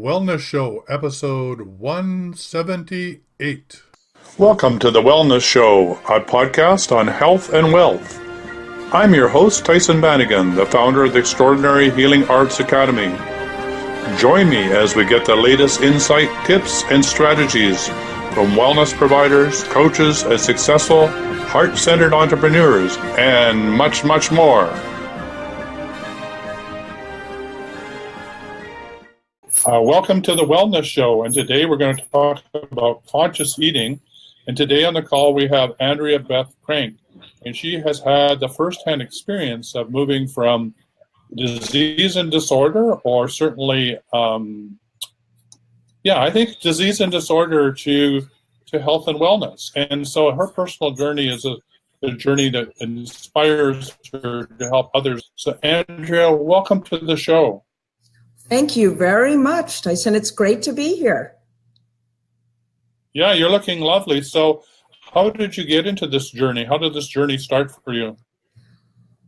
Wellness Show, episode 178. Welcome to the Wellness Show, a podcast on health and wealth. I'm your host, Tyhson Banighen, the founder of the Extraordinary Healing Arts Academy. Join me as we get the latest insight, tips, and strategies from wellness providers, coaches, and successful, heart-centered entrepreneurs, and much, much more. Welcome to the Wellness Show, and today we're going to talk about conscious eating. And today on the call we have Andrea Beth Trank, and she has had the first-hand experience of moving from disease and disorder, or certainly, I think disease and disorder to health and wellness. And so her personal journey is a journey that inspires her to help others. So Andrea, welcome to the show. Thank you very much, Tyson. It's great to be here. Yeah, you're looking lovely. So how did you get into this journey? How did this journey start for you?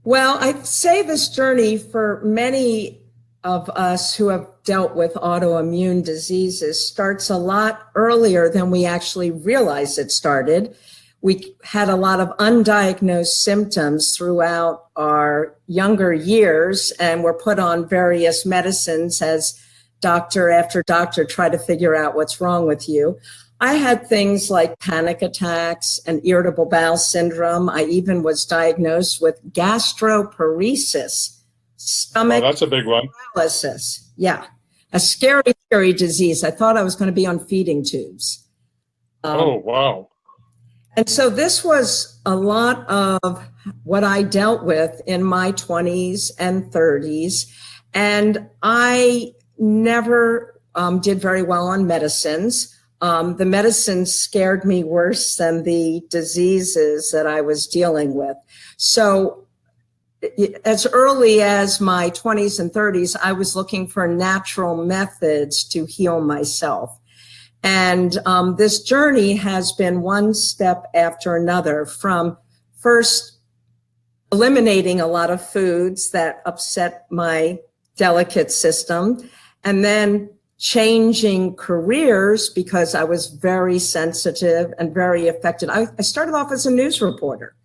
Well, I'd say this journey for many of us who have dealt with autoimmune diseases starts a lot earlier than we actually realize it started. We had a lot of undiagnosed symptoms throughout our younger years and were put on various medicines as doctor after doctor tried to figure out what's wrong with you. I had things like panic attacks and irritable bowel syndrome. I even was diagnosed with gastroparesis, stomach that's a big one. paralysis. Yeah, a scary, scary disease. I thought I was going to be on feeding tubes. Oh, wow. And so this was a lot of what I dealt with in my 20s and 30s. And I never did very well on medicines. The medicines scared me worse than the diseases that I was dealing with. So as early as my 20s and 30s, I was looking for natural methods to heal myself. And this journey has been one step after another, from first eliminating a lot of foods that upset my delicate system, and then changing careers because I was very sensitive and very affected. I started off as a news reporter.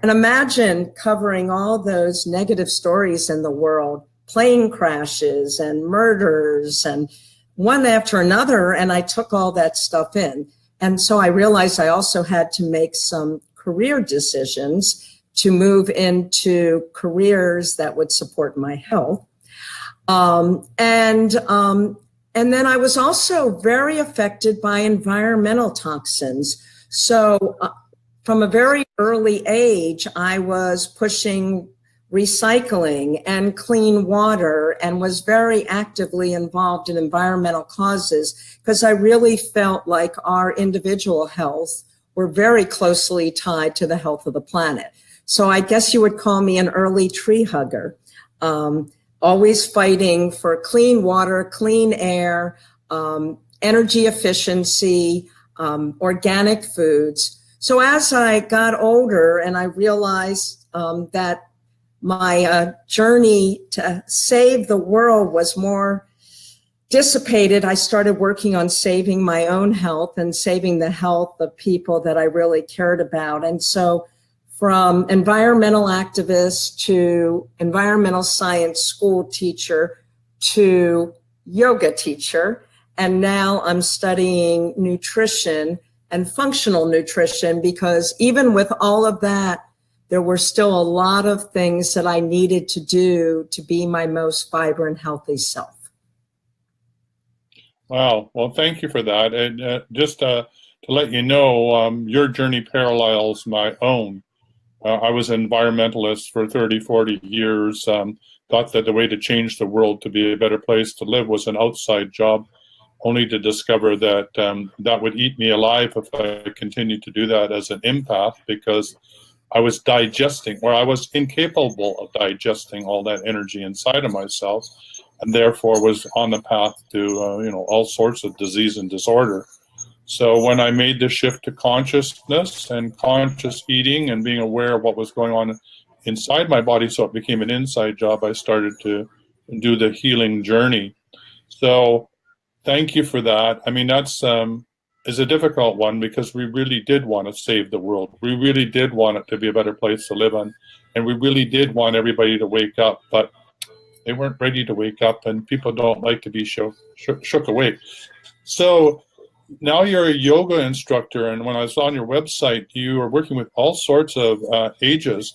And imagine covering all those negative stories in the world, plane crashes and murders and one after another, and I took all that stuff in. And so I realized I also had to make some career decisions to move into careers that would support my health. And then I was also very affected by environmental toxins. So from a very early age, I was pushing recycling and clean water and was very actively involved in environmental causes because I really felt like our individual health were very closely tied to the health of the planet. So I guess you would call me an early tree hugger, always fighting for clean water, clean air, energy efficiency, organic foods. So as I got older and I realized that my journey to save the world was more dissipated, I started working on saving my own health and saving the health of people that I really cared about. And so from environmental activist to environmental science school teacher to yoga teacher, and now I'm studying nutrition and functional nutrition because even with all of that, there were still a lot of things that I needed to do to be my most vibrant, healthy self. Wow. Well, thank you for that. And just to let you know, your journey parallels my own. I was an environmentalist for 30, 40 years, thought that the way to change the world to be a better place to live was an outside job, only to discover that that would eat me alive if I continued to do that as an empath, because I was digesting, or I was incapable of digesting all that energy inside of myself, and therefore was on the path to, all sorts of disease and disorder. So when I made the shift to consciousness and conscious eating and being aware of what was going on inside my body, so it became an inside job, I started to do the healing journey. So Thank you for that. I mean, that's is a difficult one because we really did want to save the world. We really did want it to be a better place to live in, and we really did want everybody to wake up, but they weren't ready to wake up, and people don't like to be shook awake. So now you're a yoga instructor, and when I was on your website, you are working with all sorts of ages,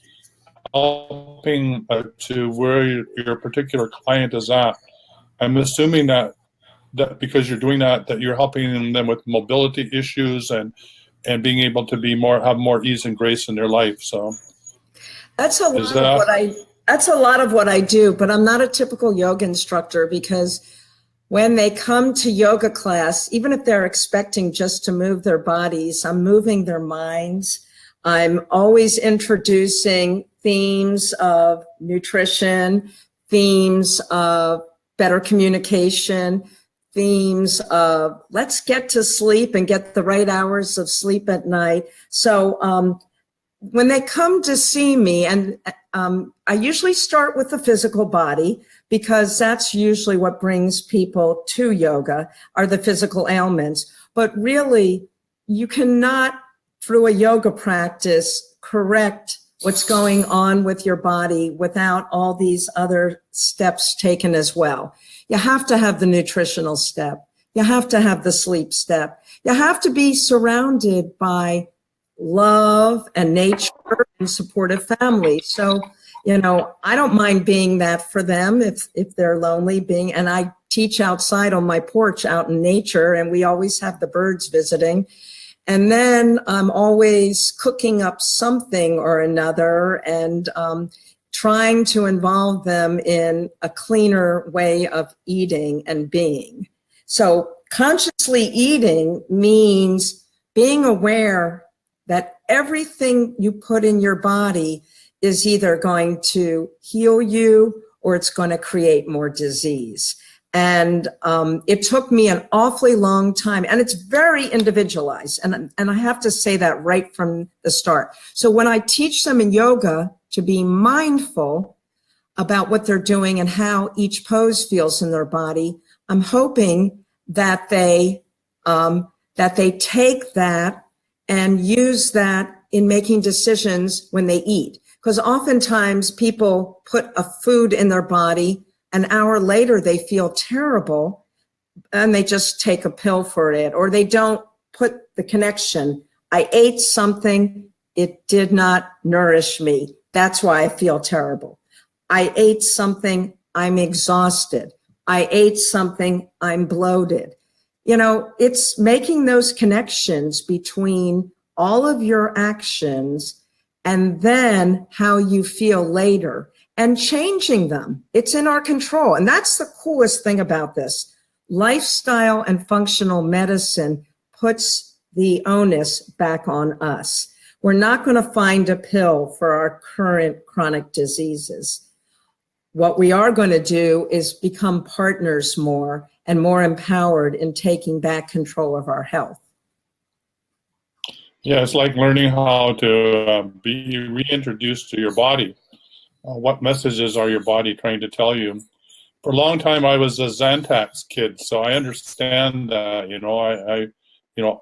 helping to where your particular client is at. I'm assuming that because you're doing that you're helping them with mobility issues and being able to have more ease and grace in their life. So that's a lot of what I do, but I'm not a typical yoga instructor, because when they come to yoga class, even if they're expecting just to move their bodies, I'm moving their minds. I'm always introducing themes of nutrition, themes of better communication, themes of let's get to sleep and get the right hours of sleep at night. So when they come to see me, and I usually start with the physical body, because that's usually what brings people to yoga, are the physical ailments. But really, you cannot, through a yoga practice, correct what's going on with your body without all these other steps taken as well. You have to have the nutritional step. You have to have the sleep step. You have to be surrounded by love and nature and supportive family. So, I don't mind being that for them if they're lonely, and I teach outside on my porch out in nature, and we always have the birds visiting. And then I'm always cooking up something or another and trying to involve them in a cleaner way of eating and being. So consciously eating means being aware that everything you put in your body is either going to heal you or it's going to create more disease. And it took me an awfully long time, and it's very individualized. And I have to say that right from the start. So when I teach them in yoga to be mindful about what they're doing and how each pose feels in their body, I'm hoping that they take that and use that in making decisions when they eat. Because oftentimes people put a food in their body, an hour later they feel terrible and they just take a pill for it, or they don't put the connection. I ate something, it did not nourish me. That's why I feel terrible. I ate something, I'm exhausted. I ate something, I'm bloated. It's making those connections between all of your actions and then how you feel later and changing them. It's in our control. And that's the coolest thing about this. Lifestyle and functional medicine puts the onus back on us. We're not going to find a pill for our current chronic diseases. What we are going to do is become partners more and more empowered in taking back control of our health. Yeah, it's like learning how to be reintroduced to your body. What messages are your body trying to tell you? For a long time, I was a Xanax kid, so I understand that.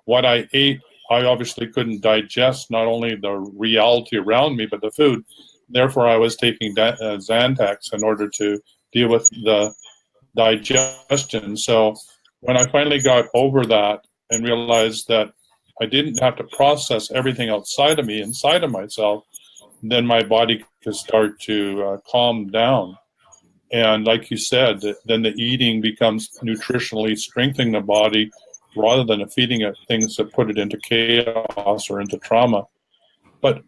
What I ate, I obviously couldn't digest not only the reality around me, but the food. Therefore, I was taking Xanax in order to deal with the digestion. So when I finally got over that and realized that I didn't have to process everything outside of me, inside of myself, then my body could start to calm down. And like you said, then the eating becomes nutritionally strengthening the body rather than feeding it things that put it into chaos or into trauma. But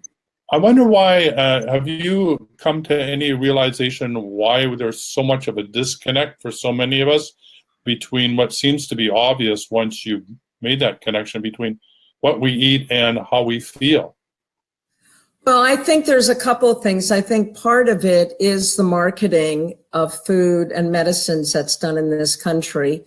I wonder why, have you come to any realization why there's so much of a disconnect for so many of us between what seems to be obvious once you've made that connection between what we eat and how we feel? Well, I think there's a couple of things. I think part of it is the marketing of food and medicines that's done in this country.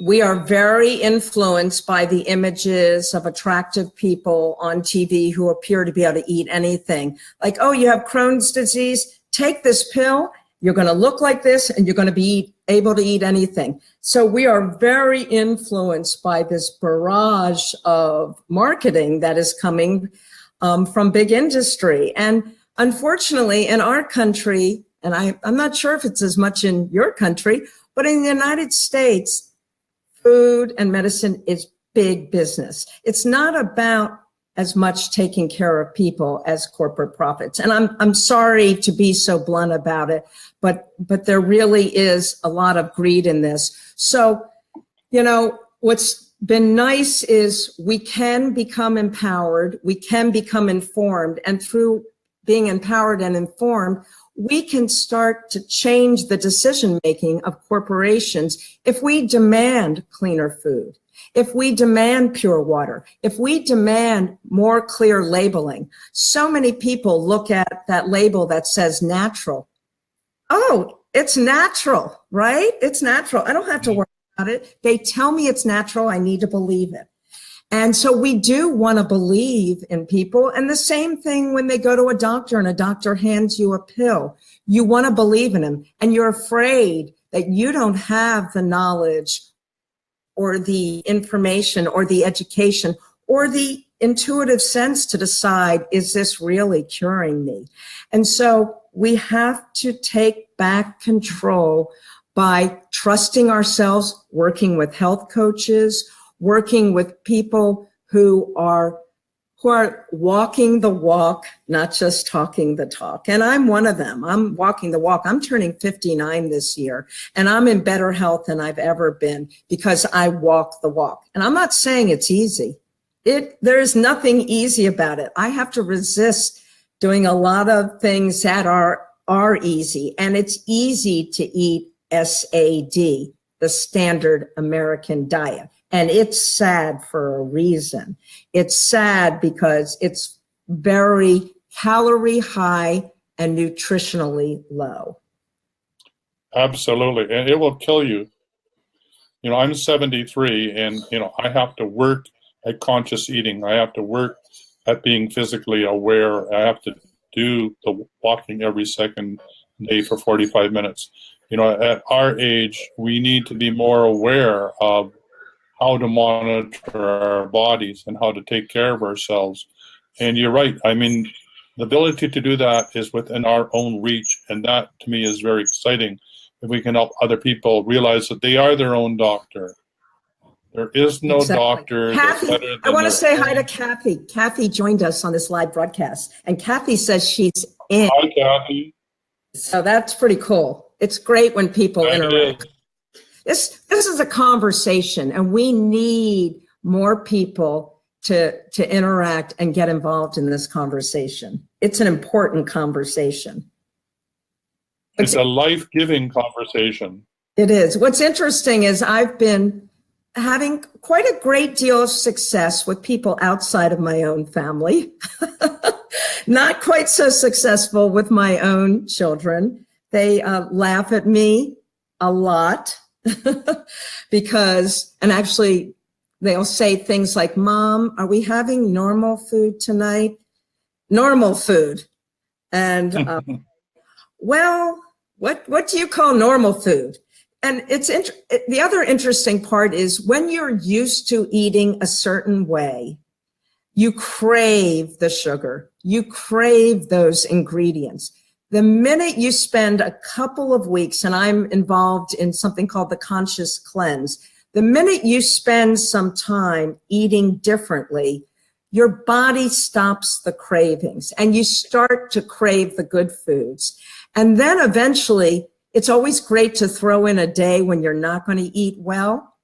We are very influenced by the images of attractive people on TV who appear to be able to eat anything. Like, oh, you have Crohn's disease, take this pill You're going to look like this, and you're going to be able to eat anything. So we are very influenced by this barrage of marketing that is coming from big industry. And unfortunately, in our country, and I'm not sure if it's as much in your country, but in the United States, food and medicine is big business. It's not about as much taking care of people as corporate profits. And I'm sorry to be so blunt about it, but there really is a lot of greed in this. So, you know, what's been nice is we can become empowered, we can become informed, and through being empowered and informed, we can start to change the decision-making of corporations if we demand cleaner food, if we demand pure water, if we demand more clear labeling. So many people look at that label that says natural. Oh, it's natural, right? It's natural. I don't have to worry about it. They tell me it's natural. I need to believe it. And so we do want to believe in people. And the same thing when they go to a doctor and a doctor hands you a pill. You want to believe in him, and you're afraid that you don't have the knowledge or the information or the education or the intuitive sense to decide, is this really curing me? And so we have to take back control by trusting ourselves, working with health coaches, working with people who are walking the walk, not just talking the talk. And I'm one of them. I'm walking the walk. I'm turning 59 this year, and I'm in better health than I've ever been because I walk the walk. And I'm not saying it's easy. There's nothing easy about it. I have to resist doing a lot of things that are easy. And it's easy to eat SAD, the standard American diet. And it's sad for a reason. It's sad because it's very calorie high and nutritionally low. Absolutely. And it will kill you. You know, I'm 73, and, you know, I have to work at conscious eating. I have to work at being physically aware. I have to do the walking every second day for 45 minutes. You know, at our age, we need to be more aware of how to monitor our bodies and how to take care of ourselves. And you're right. I mean, the ability to do that is within our own reach. And that, to me, is very exciting. If we can help other people realize that they are their own doctor. There is no doctor that's better than I want to say own. hi to Kathy. Kathy joined us on this live broadcast. And Kathy says she's in. Hi, Kathy. So that's pretty cool. It's great when people interact. This is a conversation, and we need more people to interact and get involved in this conversation. It's an important conversation. It's a life-giving conversation. It is. What's interesting is I've been having quite a great deal of success with people outside of my own family. Not quite so successful with my own children. They laugh at me a lot. Because, and actually they'll say things like, Mom, are we having normal food tonight? Normal food. And, well, what do you call normal food? And the other interesting part is when you're used to eating a certain way, you crave the sugar, you crave those ingredients. The minute you spend a couple of weeks, and I'm involved in something called the conscious cleanse, the minute you spend some time eating differently, your body stops the cravings and you start to crave the good foods. And then eventually, it's always great to throw in a day when you're not going to eat well.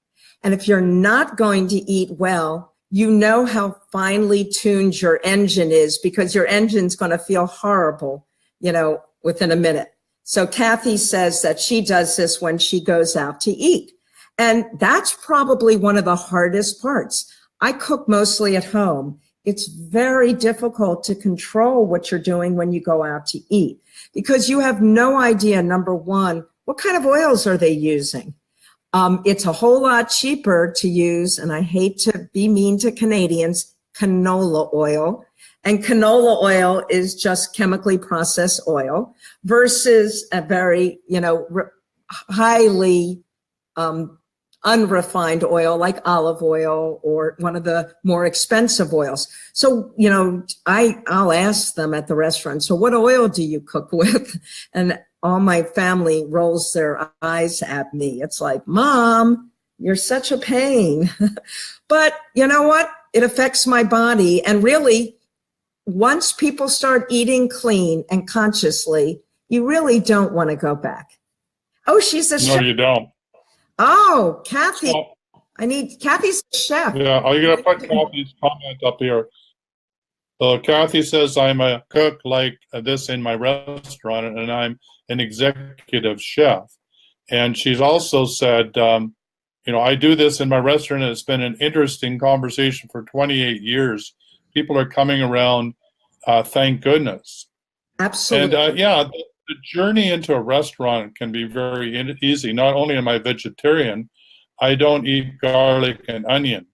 And if you're not going to eat well, you know how finely tuned your engine is, because your engine's going to feel horrible, you know, within a minute. So Kathy says that she does this when she goes out to eat. And that's probably one of the hardest parts. I cook mostly at home. It's very difficult to control what you're doing when you go out to eat, because you have no idea, number one, what kind of oils are they using? It's a whole lot cheaper to use, and I hate to be mean to Canadians, canola oil. And canola oil is just chemically processed oil versus a very, highly unrefined oil like olive oil or one of the more expensive oils. So, I'll ask them at the restaurant, so what oil do you cook with? And all my family rolls their eyes at me. It's like, Mom, you're such a pain. But you know what? It affects my body. And really, once people start eating clean and consciously, you really don't want to go back. Oh, she's a chef. No, you don't. Oh, Kathy. Kathy's a chef. Yeah, I'm going to put Kathy's comment up here. So Kathy says, I'm a cook like this in my restaurant, and I'm an executive chef. And she's also said, I do this in my restaurant, and it's been an interesting conversation for 28 years. People are coming around, thank goodness. Absolutely. And the journey into a restaurant can be very easy. Not only am I vegetarian, I don't eat garlic and onion.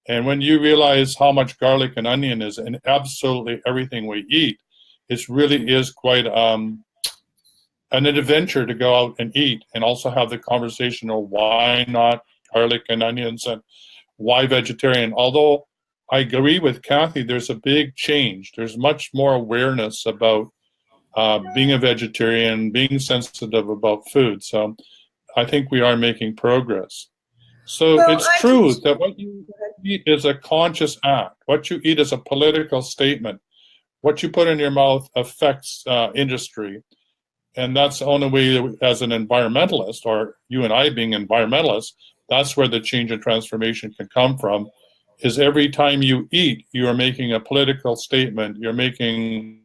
And when you realize how much garlic and onion is in absolutely everything we eat, it really is quite an adventure to go out and eat and also have the conversation of why not garlic and onions and why vegetarian. Although I agree with Kathy, there's a big change. There's much more awareness about being a vegetarian, being sensitive about food. So I think we are making progress. So it's true that what you eat is a conscious act. What you eat is a political statement. What you put in your mouth affects industry. And that's the only way, as an environmentalist, or you and I being environmentalists, that's where the change and transformation can come from, is every time you eat, you are making a political statement. You're making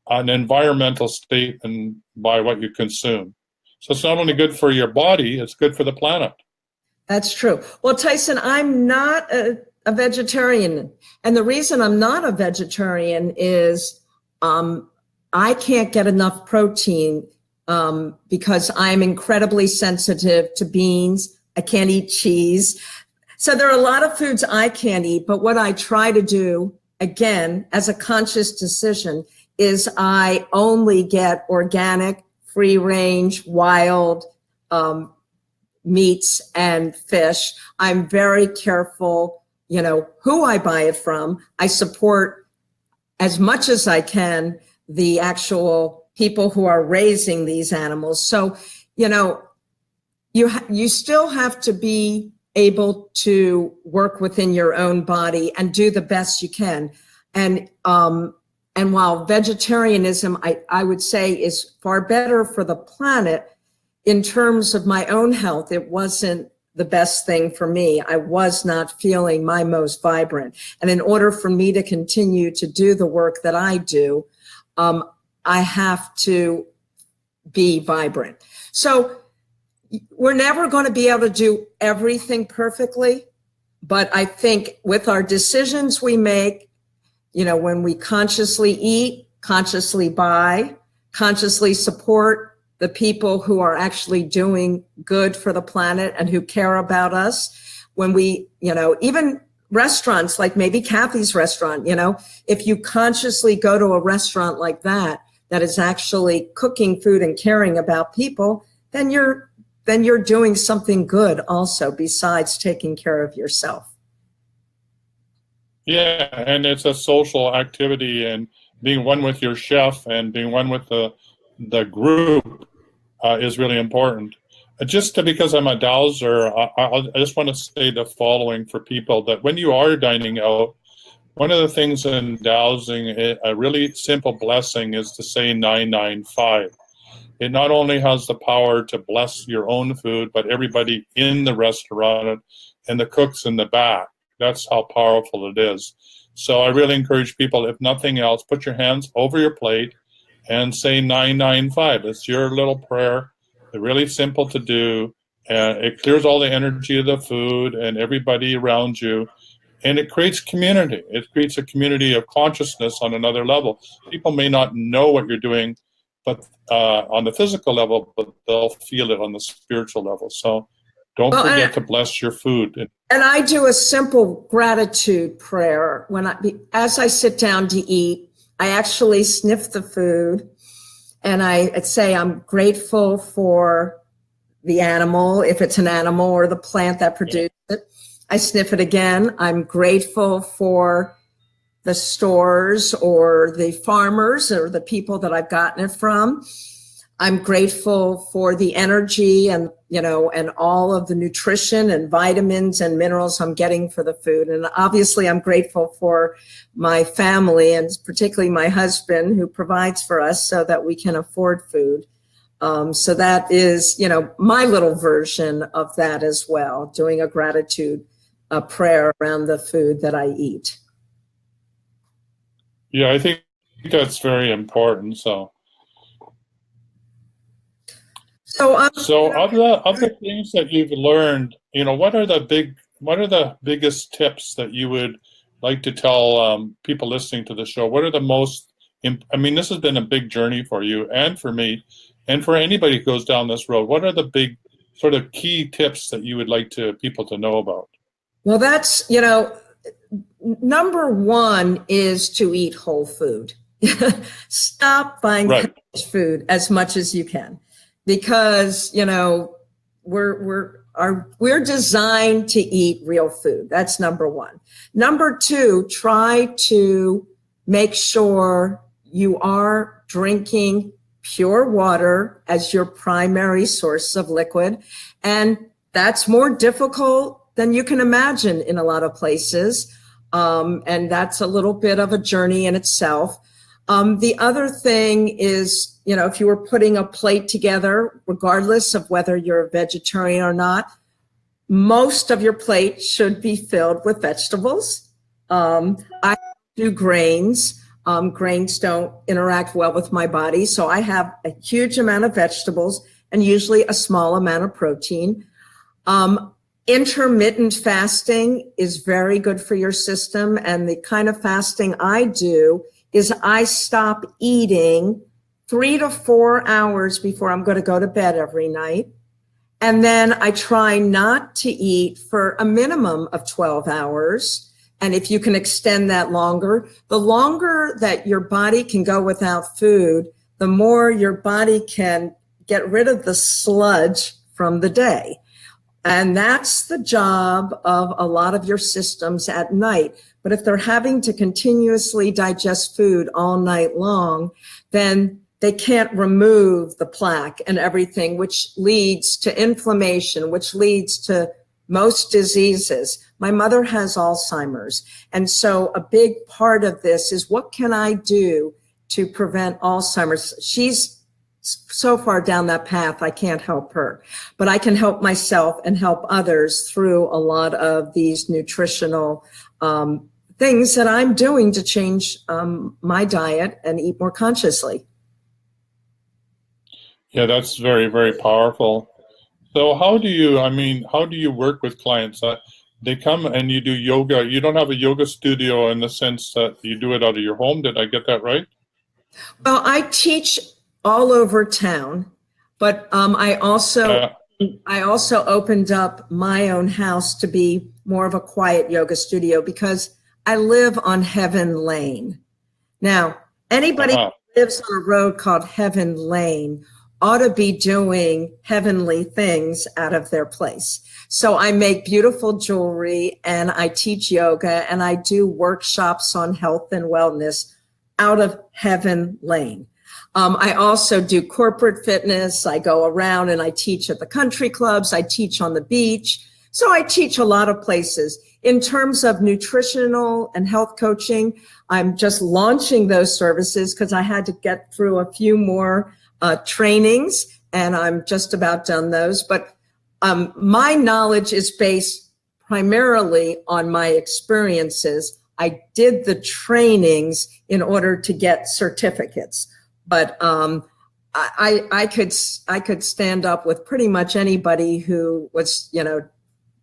an environmental statement by what you consume. So it's not only good for your body, it's good for the planet. That's true. Well, Tyhson, I'm not a vegetarian. And the reason I'm not a vegetarian is I can't get enough protein because I'm incredibly sensitive to beans. I can't eat cheese. So there are a lot of foods I can't eat. But what I try to do, again, as a conscious decision, is I only get organic, free range, wild meats and fish. I'm very careful, who I buy it from. I support as much as I can the actual people who are raising these animals. So, you still have to be able to work within your own body and do the best you can. And while vegetarianism, I would say, is far better for the planet, in terms of my own health, it wasn't the best thing for me. I was not feeling my most vibrant. And in order for me to continue to do the work that I do, I have to be vibrant. So we're never going to be able to do everything perfectly. But I think with our decisions we make, when we consciously eat, consciously buy, consciously support the people who are actually doing good for the planet and who care about us, when we, even restaurants like maybe Kathy's restaurant, if you consciously go to a restaurant like that is actually cooking food and caring about people, then you're doing something good also besides taking care of yourself. Yeah, and it's a social activity, and being one with your chef and being one with the group is really important. Just because I'm a dowser, I just want to say the following for people, that when you are dining out, one of the things in dowsing, a really simple blessing, is to say 995. It not only has the power to bless your own food, but everybody in the restaurant and the cooks in the back. That's how powerful it is. So I really encourage people, if nothing else, put your hands over your plate and say 995. It's your little prayer. It's really simple to do. And it clears all the energy of the food and everybody around you. And it creates community. It creates a community of consciousness on another level. People may not know what you're doing, but on the physical level, but they'll feel it on the spiritual level. So Don't Well, forget to bless your food. And I do a simple gratitude prayer as I sit down to eat. I actually sniff the food, and I say I'm grateful for the animal, if it's an animal, or the plant that produced it. I sniff it again. I'm grateful for the stores or the farmers or the people that I've gotten it from. I'm grateful for the energy and all of the nutrition and vitamins and minerals I'm getting for the food. And obviously I'm grateful for my family, and particularly my husband, who provides for us so that we can afford food. So that is, my little version of that as well, doing a gratitude prayer around the food that I eat. Yeah, I think that's very important. So of the things that you've learned, what are the biggest tips that you would like to tell people listening to the show? What are the most, this has been a big journey for you and for me and for anybody who goes down this road. What are the big sort of key tips that you would like people to know about? Well, that's, number one is to eat whole food. Stop buying packaged food as much as you can, because we're designed to eat real food. That's number one. Number two, try to make sure you are drinking pure water as your primary source of liquid, and that's more difficult than you can imagine in a lot of places. And that's a little bit of a journey in itself. The other thing is, if you were putting a plate together, regardless of whether you're a vegetarian or not, most of your plate should be filled with vegetables. I do grains. Grains don't interact well with my body, so I have a huge amount of vegetables and usually a small amount of protein. Intermittent fasting is very good for your system, and the kind of fasting I do is I stop eating 3 to 4 hours before I'm going to go to bed every night. And then I try not to eat for a minimum of 12 hours. And if you can extend that longer, the longer that your body can go without food, the more your body can get rid of the sludge from the day. And that's the job of a lot of your systems at night. But if they're having to continuously digest food all night long, then they can't remove the plaque and everything, which leads to inflammation, which leads to most diseases. My mother has Alzheimer's. And so a big part of this is, what can I do to prevent Alzheimer's? She's so far down that path, I can't help her, but I can help myself and help others through a lot of these nutritional things that I'm doing to change my diet and eat more consciously. Yeah, that's very, very powerful. So how do you work with clients? They come and you do yoga. You don't have a yoga studio in the sense that you do it out of your home. Did I get that right? Well, I teach all over town, but I also opened up my own house to be more of a quiet yoga studio, because I live on Heaven Lane. Now, anybody who lives on a road called Heaven Lane ought to be doing heavenly things out of their place. So I make beautiful jewelry, and I teach yoga, and I do workshops on health and wellness out of Heaven Lane. I also do corporate fitness. I go around and I teach at the country clubs. I teach on the beach. So I teach a lot of places. In terms of nutritional and health coaching, I'm just launching those services because I had to get through a few more trainings, and I'm just about done those. But my knowledge is based primarily on my experiences. I did the trainings in order to get certificates. But I could stand up with pretty much anybody who was,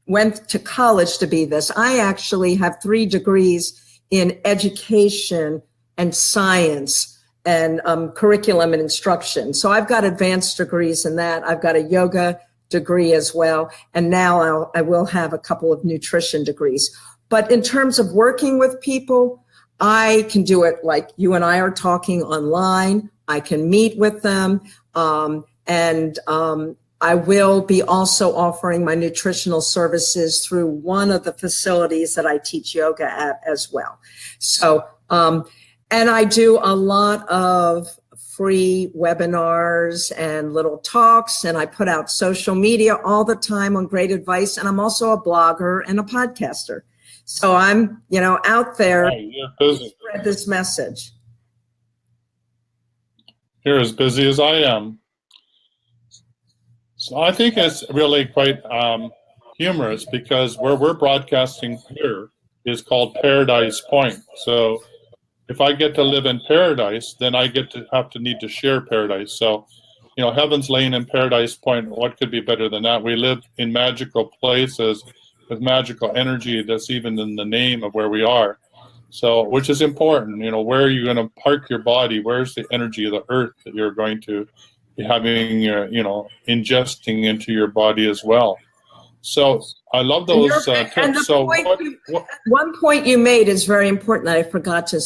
went to college to be this. I actually have 3 degrees in education and science and curriculum and instruction. So I've got advanced degrees in that. I've got a yoga degree as well. And now I will have a couple of nutrition degrees. But in terms of working with people, I can do it like you and I are talking online. I can meet with them. I will be also offering my nutritional services through one of the facilities that I teach yoga at as well. So, and I do a lot of free webinars and little talks, and I put out social media all the time on great advice. And I'm also a blogger and a podcaster. So I'm, out there to spread this message. You're as busy as I am. So I think it's really quite humorous, because where we're broadcasting here is called Paradise Point. So if I get to live in paradise, then I get to need to share paradise. So, heaven's laying in Paradise Point. What could be better than that? We live in magical places with magical energy that's even in the name of where we are. So, which is important, where are you going to park your body? Where's the energy of the earth that you're going to be having, ingesting into your body as well? So I love those tips. So one point you made is very important that I forgot to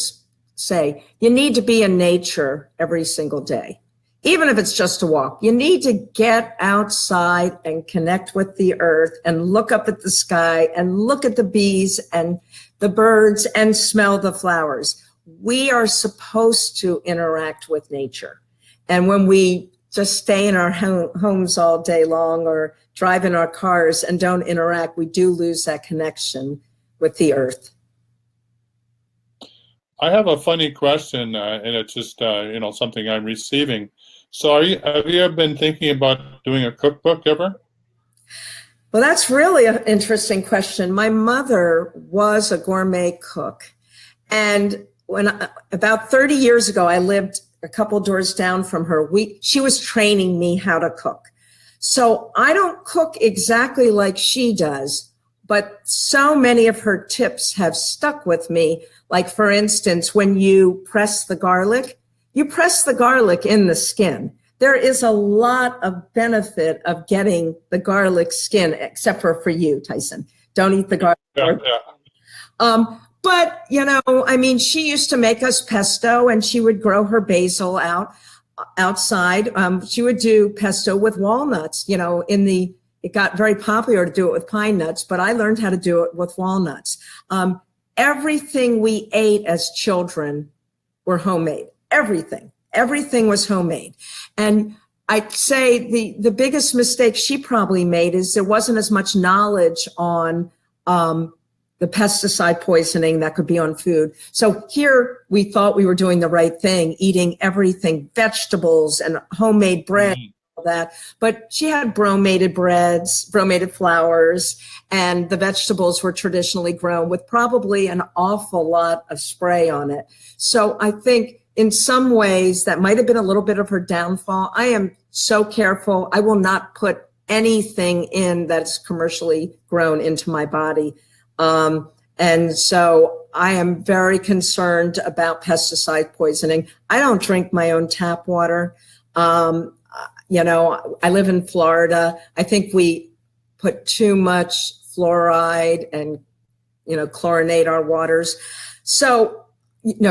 say. You need to be in nature every single day, even if it's just a walk. You need to get outside and connect with the earth and look up at the sky and look at the bees and the birds and smell the flowers. We are supposed to interact with nature. And when we just stay in our homes all day long or drive in our cars and don't interact, we do lose that connection with the earth. I have a funny question, and it's just something I'm receiving. So have you ever been thinking about doing a cookbook ever? Well, that's really an interesting question. My mother was a gourmet cook. And about 30 years ago, I lived a couple doors down from her. She was training me how to cook. So I don't cook exactly like she does, but so many of her tips have stuck with me. Like, for instance, when you press the garlic in the skin. There is a lot of benefit of getting the garlic skin, except for you, Tyson. Don't eat the garlic. Yeah. But, she used to make us pesto, and she would grow her basil outside. She would do pesto with walnuts. It got very popular to do it with pine nuts, but I learned how to do it with walnuts. Everything we ate as children were homemade. Everything was homemade. And I'd say the biggest mistake she probably made is there wasn't as much knowledge on the pesticide poisoning that could be on food. So here we thought we were doing the right thing, eating everything, vegetables and homemade bread, all that. But she had bromated breads, bromated flours, and the vegetables were traditionally grown with probably an awful lot of spray on it. So I think in some ways that might have been a little bit of her downfall. I am so careful. I will not put anything in that's commercially grown into my body. And so I am very concerned about pesticide poisoning. I don't drink my own tap water. I live in Florida. I think we put too much fluoride and, chlorinate our waters. So,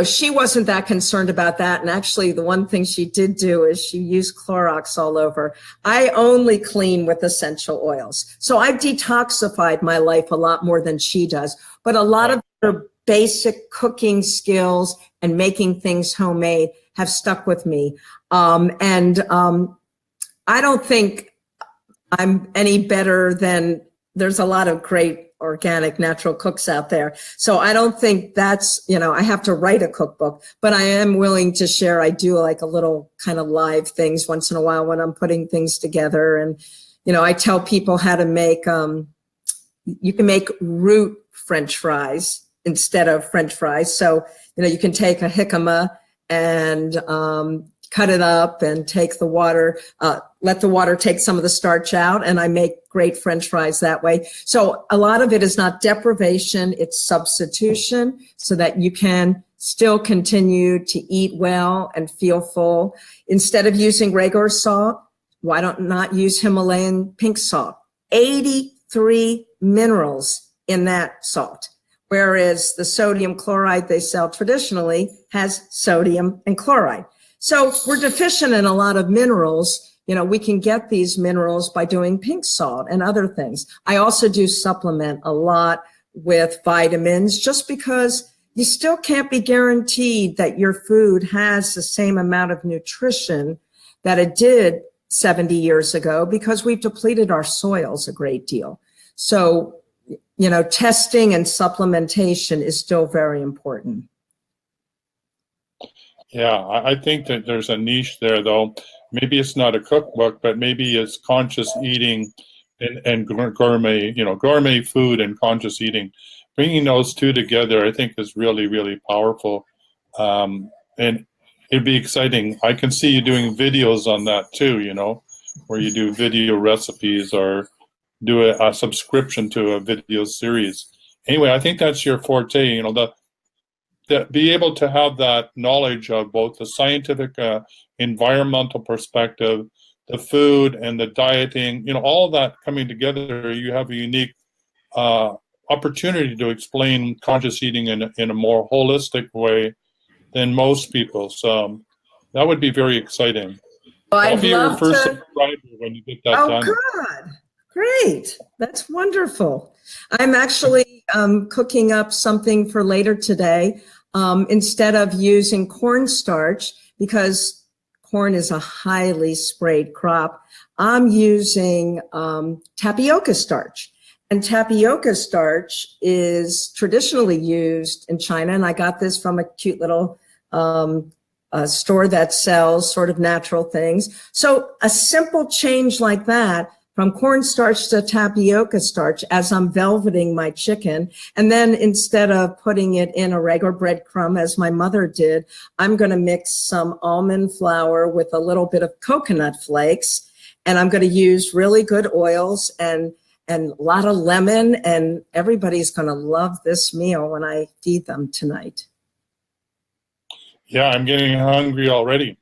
she wasn't that concerned about that. And actually, the one thing she did do is she used Clorox all over. I only clean with essential oils. So I've detoxified my life a lot more than she does. But a lot of her basic cooking skills and making things homemade have stuck with me. I don't think I'm any better than, there's a lot of great organic natural cooks out there. So I don't think that's, I have to write a cookbook, but I am willing to share. I do like a little kind of live things once in a while when I'm putting things together. And, I tell people how to make, you can make root French fries instead of French fries. So, you can take a jicama and cut it up and take the water, let the water take some of the starch out, and I make great French fries that way. So a lot of it is not deprivation, it's substitution, so that you can still continue to eat well and feel full. Instead of using regular salt, Why don't not use Himalayan pink salt? 83 minerals in that salt, whereas the sodium chloride they sell traditionally has sodium and chloride. So we're deficient in a lot of minerals. You know, we can get these minerals by doing pink salt and other things. I also do supplement a lot with vitamins, just because you still can't be guaranteed that your food has the same amount of nutrition that it did 70 years ago, because we've depleted our soils a great deal. So, you know, testing and supplementation is still very important. Yeah, I think that there's a niche there, though. Maybe it's not a cookbook, but maybe it's conscious eating and gourmet, you know, gourmet food and conscious eating. Bringing those two together, I think, is really, really powerful. And it'd be exciting. I can see you doing videos on that too, you know, where you do video recipes or do a subscription to a video series. Anyway, I think that's your forte, you know, be able to have that knowledge of both the scientific, environmental perspective, the food and the dieting, you know, all of that coming together. You have a unique opportunity to explain conscious eating in a more holistic way than most people. So that would be very exciting. Well, I'll I'd be your love first to. subscriber when you get that Oh, done. good. Great. That's wonderful. I'm actually cooking up something for later today. Instead of using cornstarch, because corn is a highly sprayed crop, I'm using tapioca starch. And tapioca starch is traditionally used in China, and I got this from a cute little store that sells sort of natural things. So a simple change like that, from cornstarch to tapioca starch, as I'm velveting my chicken, and then instead of putting it in a regular breadcrumb as my mother did, I'm going to mix some almond flour with a little bit of coconut flakes, and I'm going to use really good oils and a lot of lemon, and everybody's going to love this meal when I feed them tonight. Yeah, I'm getting hungry already.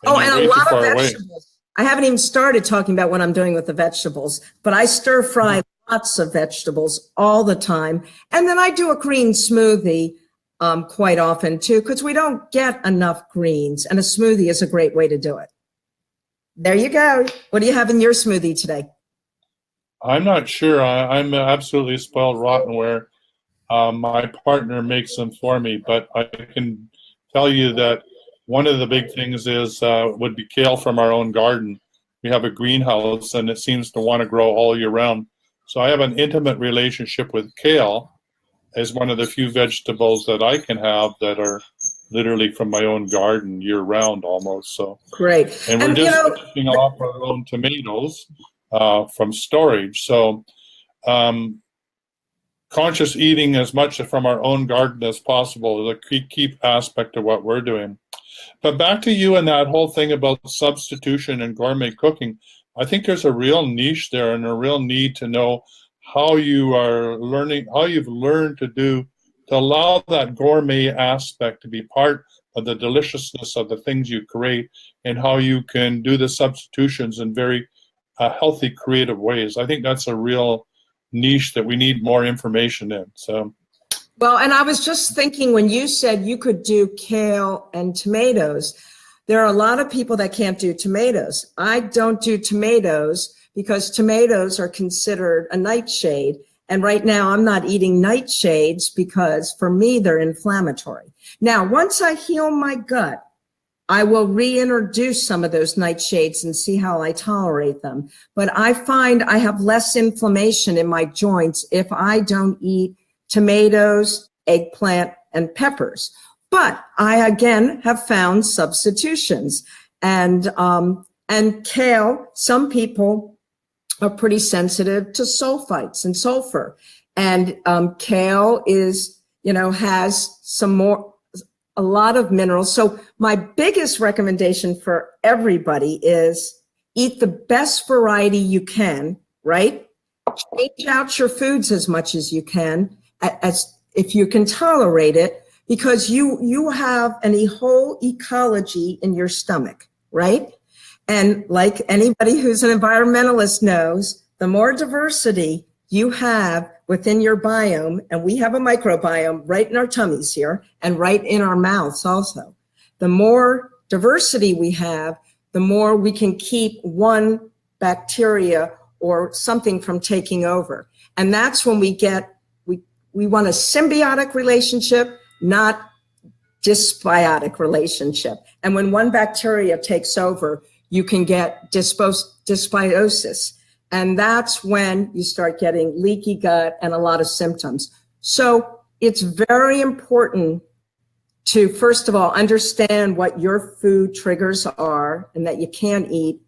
Oh, and a lot of away. vegetables. I haven't even started talking about what I'm doing with the vegetables, but I stir fry lots of vegetables all the time. And then I do a green smoothie quite often too, because we don't get enough greens, and a smoothie is a great way to do it. There you go. What do you have in your smoothie today? I'm not sure. I'm absolutely spoiled rotten where my partner makes them for me, but I can tell you that one of the big things is would be kale from our own garden. We have a greenhouse, and it seems to want to grow all year round. So I have an intimate relationship with kale as one of the few vegetables that I can have that are literally from my own garden year round almost. So great. And we're just finishing off our own tomatoes from storage. So conscious eating as much from our own garden as possible is a key aspect of what we're doing. But back to you and that whole thing about substitution and gourmet cooking. I think there's a real niche there and a real need to know how you are learning, how you've learned to allow that gourmet aspect to be part of the deliciousness of the things you create, and how you can do the substitutions in very healthy, creative ways. I think that's a real niche that we need more information in. So. Well, and I was just thinking when you said you could do kale and tomatoes, there are a lot of people that can't do tomatoes. I don't do tomatoes because tomatoes are considered a nightshade. And right now I'm not eating nightshades because for me, they're inflammatory. Now, once I heal my gut, I will reintroduce some of those nightshades and see how I tolerate them. But I find I have less inflammation in my joints if I don't eat tomatoes, eggplant, and peppers. But I, again, have found substitutions. And kale, some people are pretty sensitive to sulfites and sulfur. And kale is, has a lot of minerals. So my biggest recommendation for everybody is eat the best variety you can, right? Change out your foods as much as you can, as if you can tolerate it, because you have a whole ecology in your stomach, right? And like anybody who's an environmentalist knows, the more diversity you have within your biome, and we have a microbiome right in our tummies here and right in our mouths also. The more diversity we have, the more we can keep one bacteria or something from taking over. And that's when we want a symbiotic relationship, not dysbiotic relationship. And when one bacteria takes over, you can get dysbiosis. And that's when you start getting leaky gut and a lot of symptoms. So it's very important to, first of all, understand what your food triggers are and that you can eat,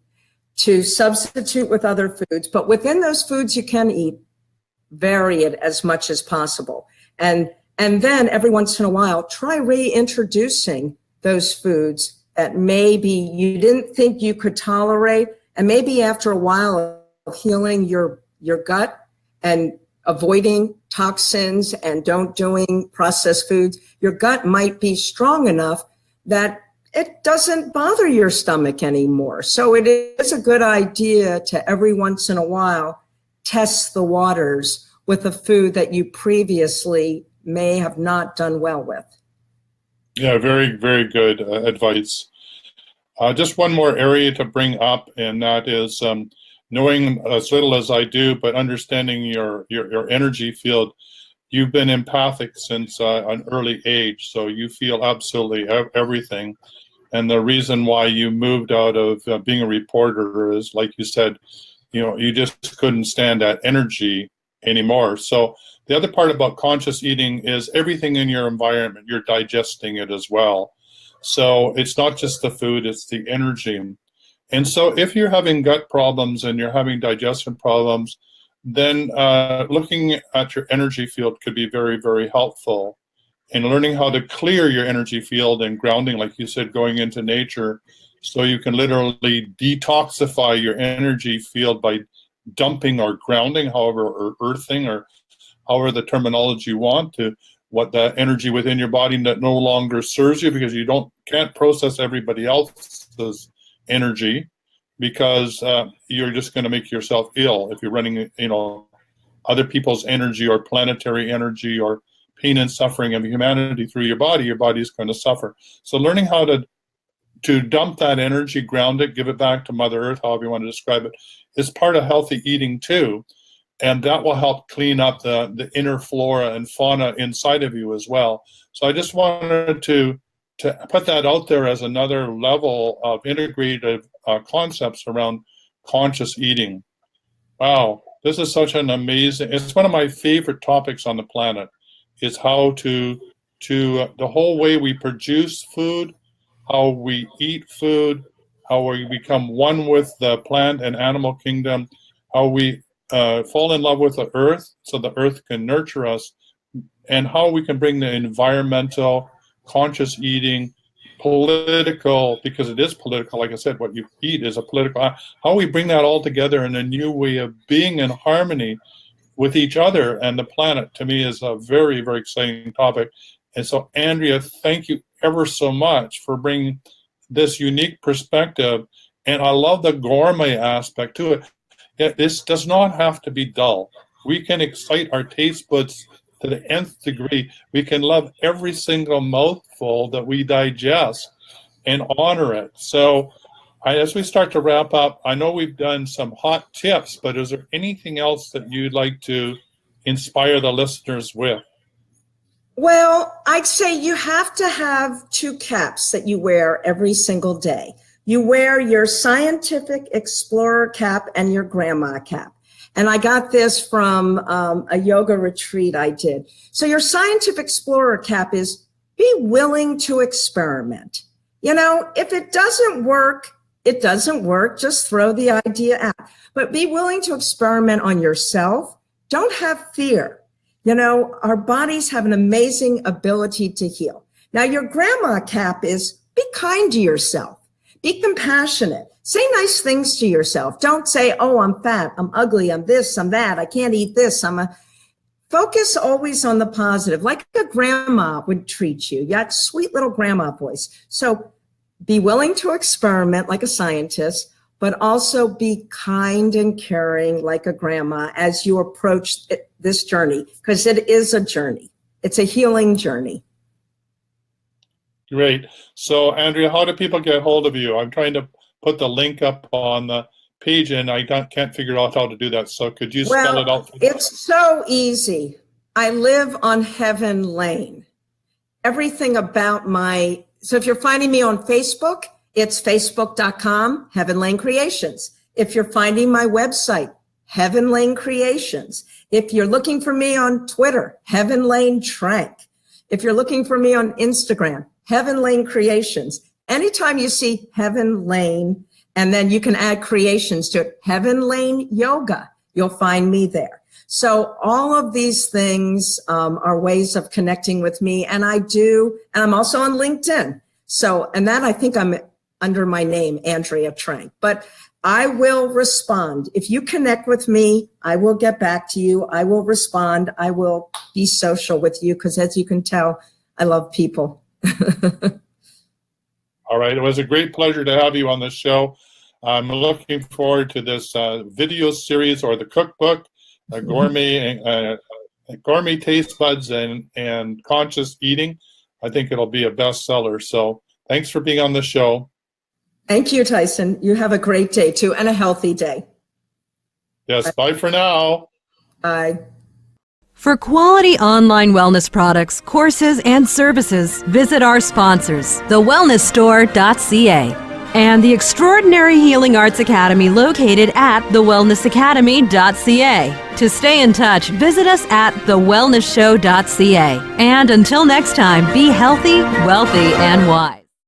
to substitute with other foods. But within those foods you can eat, vary it as much as possible. And then every once in a while, try reintroducing those foods that maybe you didn't think you could tolerate. And maybe after a while of healing your gut and avoiding toxins and don't doing processed foods, your gut might be strong enough that it doesn't bother your stomach anymore. So it is a good idea to every once in a while test the waters with a food that you previously may have not done well with. Yeah, very, very good advice. Just one more area to bring up, and that is knowing as little as I do, but understanding your energy field. You've been empathic since an early age, so you feel absolutely everything. And the reason why you moved out of being a reporter is, like you said, you just couldn't stand that energy anymore. So the other part about conscious eating is everything in your environment, you're digesting it as well. So it's not just the food, it's the energy. And so if you're having gut problems and you're having digestion problems, then looking at your energy field could be very, very helpful. And learning how to clear your energy field and grounding, like you said, going into nature, so you can literally detoxify your energy field by dumping or grounding, however, or earthing, or however the terminology you want to, what the energy within your body that no longer serves you, because you can't process everybody else's energy, because you're just going to make yourself ill if you're running, other people's energy or planetary energy or pain and suffering of humanity through your body is going to suffer. So learning how to dump that energy, ground it, give it back to Mother Earth, however you want to describe it, is part of healthy eating too. And that will help clean up the inner flora and fauna inside of you as well. So I just wanted to put that out there as another level of integrated concepts around conscious eating. Wow, this is such an amazing, it's one of my favorite topics on the planet, is how to the whole way we produce food, how we eat food, how we become one with the plant and animal kingdom, how we fall in love with the earth so the earth can nurture us, and how we can bring the environmental, conscious eating, political, because it is political, like I said, what you eat is a political, how we bring that all together in a new way of being in harmony with each other and the planet, to me, is a very, very exciting topic. And so, Andrea, thank you ever so much for bringing this unique perspective. And I love the gourmet aspect to it. Yet this does not have to be dull. We can excite our taste buds to the nth degree. We can love every single mouthful that we digest and honor it. So as we start to wrap up, I know we've done some hot tips, but is there anything else that you'd like to inspire the listeners with? Well, I'd say you have to have two caps that you wear every single day. You wear your scientific explorer cap and your grandma cap. And I got this from a yoga retreat I did. So your scientific explorer cap is be willing to experiment. If it doesn't work, it doesn't work. Just throw the idea out. But be willing to experiment on yourself. Don't have fear. Our bodies have an amazing ability to heal. Now, your grandma cap is be kind to yourself. Be compassionate. Say nice things to yourself. Don't say, oh, I'm fat, I'm ugly, I'm this, I'm that, I can't eat this. Focus always on the positive, like a grandma would treat you. You got sweet little grandma voice. So be willing to experiment like a scientist, but also be kind and caring like a grandma as you approach this journey, because it is a journey. It's a healing journey. Great. So, Andrea, how do people get hold of you? I'm trying to put the link up on the page, and I can't figure out how to do that. So could you spell it out? It's so easy. I live on Heaven Lane. Everything about so if you're finding me on Facebook, it's facebook.com, Heaven Lane Creations. If you're finding my website, Heaven Lane Creations. If you're looking for me on Twitter, Heaven Lane Trank. If you're looking for me on Instagram, Heaven Lane Creations. Anytime you see Heaven Lane, and then you can add creations to it, Heaven Lane Yoga, you'll find me there. So all of these things are ways of connecting with me. And I'm also on LinkedIn. So, and that I think I'm under my name, Andrea Trank, but I will respond. If you connect with me, I will get back to you. I will respond. I will be social with you because, as you can tell, I love people. All right. It was a great pleasure to have you on the show. I'm looking forward to this video series or the cookbook, gourmet taste buds and conscious eating. I think it'll be a bestseller. So thanks for being on the show. Thank you, Tyson. You have a great day too, and a healthy day. Yes. Bye for now. Bye. For quality online wellness products, courses, and services, visit our sponsors, thewellnessstore.ca and the Extraordinary Healing Arts Academy located at thewellnessacademy.ca. To stay in touch, visit us at thewellnessshow.ca. And until next time, be healthy, wealthy, and wise.